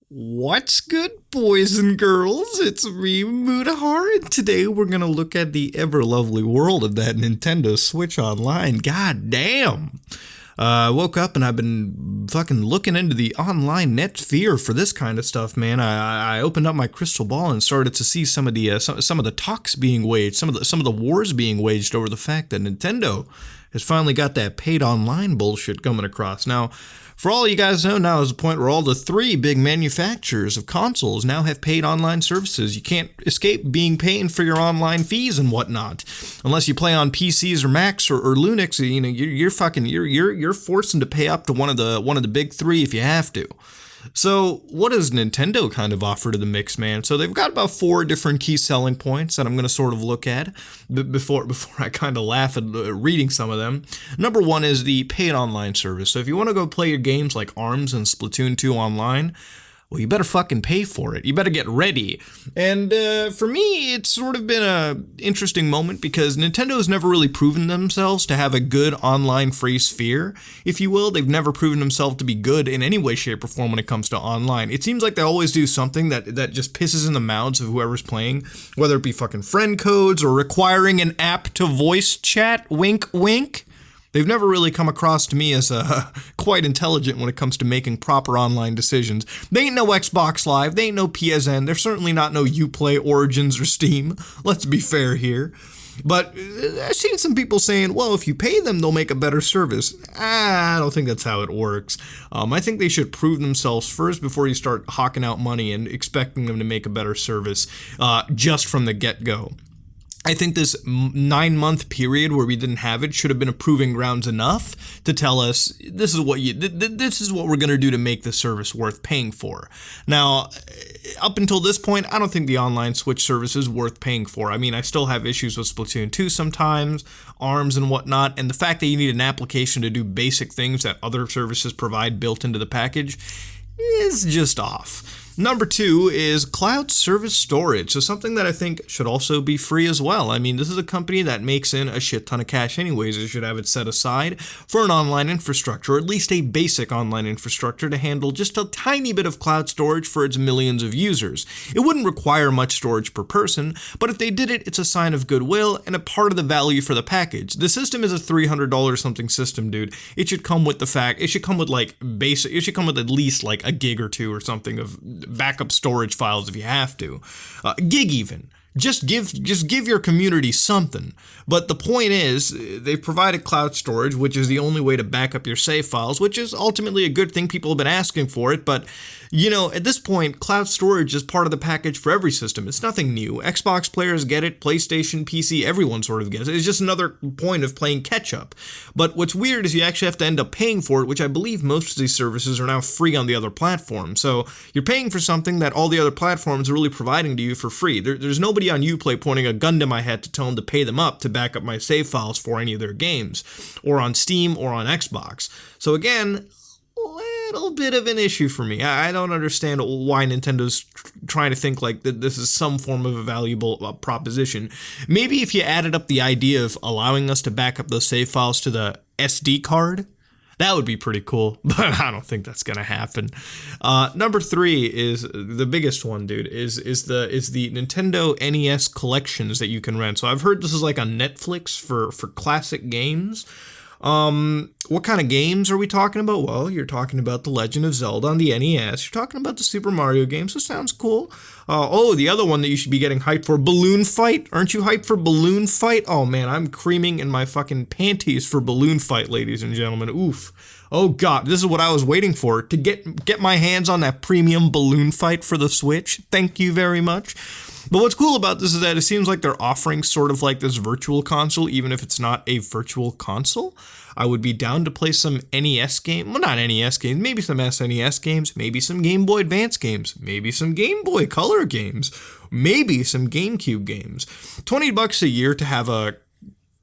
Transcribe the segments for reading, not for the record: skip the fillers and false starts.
What's good, boys and girls? It's me, Mudahar, and today we're gonna look at the ever lovely world of that Nintendo Switch Online. God damn! I woke up and I've been fucking looking into the online net sphere for this kind of stuff, man. I opened up my crystal ball and started to see some of the some of the talks being waged, some of the wars being waged over the fact that Nintendo has finally got that paid online bullshit coming across. Now, for all you guys know, now is the point where all the three big manufacturers of consoles now have paid online services. You can't escape being paying for your online fees and whatnot, unless you play on PCs or Macs or Linux. You know, you're forcing to pay up to one of the big three if you have to. So what does Nintendo kind of offer to the mix, man? So they've got about 4 different key selling points that I'm going to sort of look at before I kind of laugh at reading some of them. Number 1 is the paid online service. So if you want to go play your games like ARMS and Splatoon 2 online, well, you better fucking pay for it. You better get ready. And for me, it's sort of been a interesting moment because Nintendo has never really proven themselves to have a good online free sphere, if you will. They've never proven themselves to be good in any way, shape, or form when it comes to online. It seems like they always do something that just pisses in the mouths of whoever's playing, whether it be fucking friend codes or requiring an app to voice chat, wink, wink. They've never really come across to me as quite intelligent when it comes to making proper online decisions. They ain't no Xbox Live, they ain't no PSN, they're certainly not no Uplay, Origins, or Steam. Let's be fair here. But I've seen some people saying, well, if you pay them, they'll make a better service. I don't think that's how it works. I think they should prove themselves first before you start hawking out money and expecting them to make a better service just from the get-go. I think this 9-month period where we didn't have it should have been a proving grounds enough to tell us this is what we're going to do to make the service worth paying for. Now, up until this point, I don't think the online Switch service is worth paying for. I mean, I still have issues with Splatoon 2 sometimes, ARMS and whatnot, and the fact that you need an application to do basic things that other services provide built into the package is just off. Number 2 is cloud service storage, so something that I think should also be free as well. I mean, this is a company that makes in a shit ton of cash anyways. It should have it set aside for an online infrastructure, or at least a basic online infrastructure to handle just a tiny bit of cloud storage for its millions of users. It wouldn't require much storage per person, but if they did it, it's a sign of goodwill and a part of the value for the package. The system is a $300 something system, dude. It should come with it should come with at least like a gig or two or something of backup storage files if you have to. Gig even. Just give your community something. But the point is, they've provided cloud storage, which is the only way to back up your save files, which is ultimately a good thing. People have been asking for it, but you know, at this point, cloud storage is part of the package for every system. It's nothing new. Xbox players get it, PlayStation, PC, everyone sort of gets it. It's just another point of playing catch up. But what's weird is you actually have to end up paying for it, which I believe most of these services are now free on the other platforms. So you're paying for something that all the other platforms are really providing to you for free. There's nobody on Uplay pointing a gun to my head to tell them to pay them up to back up my save files for any of their games, or on Steam or on Xbox. So again, little bit of an issue for me. I don't understand why Nintendo's trying to think like that this is some form of a valuable proposition. Maybe if you added up the idea of allowing us to back up those save files to the SD card, that would be pretty cool, but I don't think that's gonna happen. Number 3 is the biggest one, dude. Is the Nintendo NES collections that you can rent. So I've heard this is like a Netflix for classic games. What kind of games are we talking about? Well, you're talking about The Legend of Zelda on the NES. You're talking about the Super Mario games, so sounds cool. The other one that you should be getting hyped for, Balloon Fight. Aren't you hyped for Balloon Fight? Oh man, I'm creaming in my fucking panties for Balloon Fight, ladies and gentlemen. Oof. Oh god, this is what I was waiting for, to get my hands on that premium Balloon Fight for the Switch. Thank you very much. But what's cool about this is that it seems like they're offering sort of like this virtual console, even if it's not a virtual console. I would be down to play some NES game, well, not NES games, maybe some SNES games, maybe some Game Boy Advance games, maybe some Game Boy Color games, maybe some GameCube games. $20 a year to have a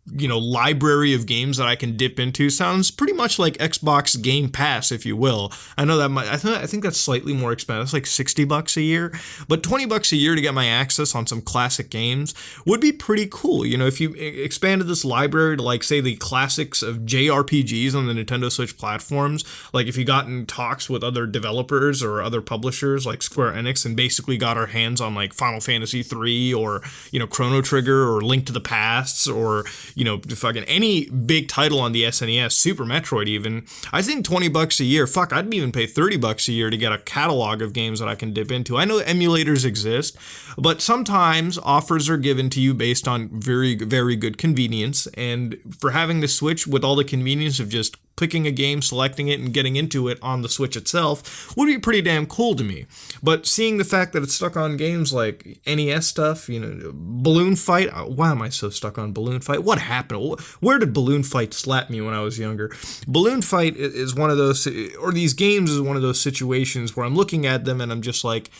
library of games that I can dip into sounds pretty much like Xbox Game Pass, if you will. I know that I think that's slightly more expensive. It's like $60 a year, but $20 a year to get my access on some classic games would be pretty cool. If you expanded this library to, like, say, the classics of JRPGs on the Nintendo Switch platforms, like if you got in talks with other developers or other publishers like Square Enix and basically got our hands on like Final Fantasy 3 or Chrono Trigger or Link to the Past or fucking any big title on the SNES, Super Metroid even, I think $20 a year, fuck, I'd even pay $30 a year to get a catalog of games that I can dip into. I know emulators exist, but sometimes offers are given to you based on very, very good convenience, and for having the Switch with all the convenience of just picking a game, selecting it, and getting into it on the Switch itself would be pretty damn cool to me. But seeing the fact that it's stuck on games like NES stuff, Balloon Fight, why am I so stuck on Balloon Fight? What happened? Where did Balloon Fight slap me when I was younger? Balloon Fight is one of those, or these games is one of those situations where I'm looking at them and I'm just like,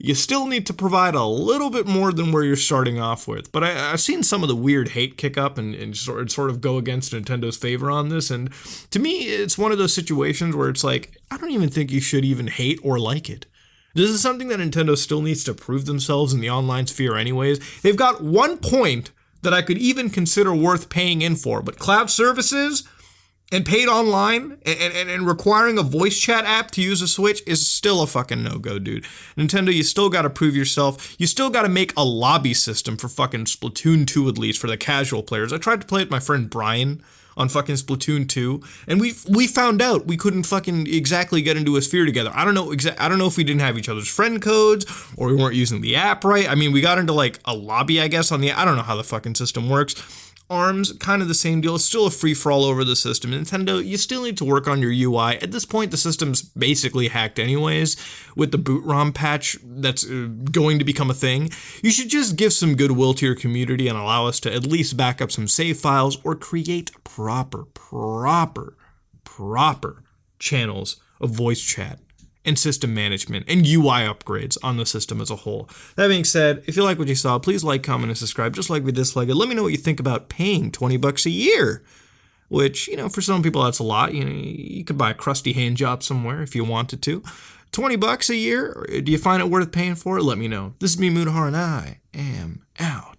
you still need to provide a little bit more than where you're starting off with. But I've seen some of the weird hate kick up and sort of go against Nintendo's favor on this. And to me, it's one of those situations where it's like, I don't even think you should even hate or like it. This is something that Nintendo still needs to prove themselves in the online sphere anyways. They've got one point that I could even consider worth paying in for, but cloud services and paid online and requiring a voice chat app to use a Switch is still a fucking no-go, dude. Nintendo, you still gotta prove yourself. You still gotta make a lobby system for fucking Splatoon 2 at least for the casual players. I tried to play it with my friend Brian on fucking Splatoon 2, and we found out we couldn't fucking exactly get into a sphere together. I don't know if we didn't have each other's friend codes or we weren't using the app right. I mean, we got into like a lobby, I guess, I don't know how the fucking system works. ARMS, kind of the same deal. It's still a free-for-all over the system. Nintendo, you still need to work on your UI. At this point, the system's basically hacked anyways, with the boot ROM patch that's going to become a thing. You should just give some goodwill to your community and allow us to at least back up some save files or create proper channels of voice chat and system management and UI upgrades on the system as a whole. That being said, if you like what you saw, please like, comment, and subscribe. Just like we dislike it, let me know what you think about paying $20 a year, which, for some people that's a lot. You could buy a crusty hand job somewhere if you wanted to. $20 a year, do you find it worth paying for? Let me know. This is me, Mudahar, and I am out.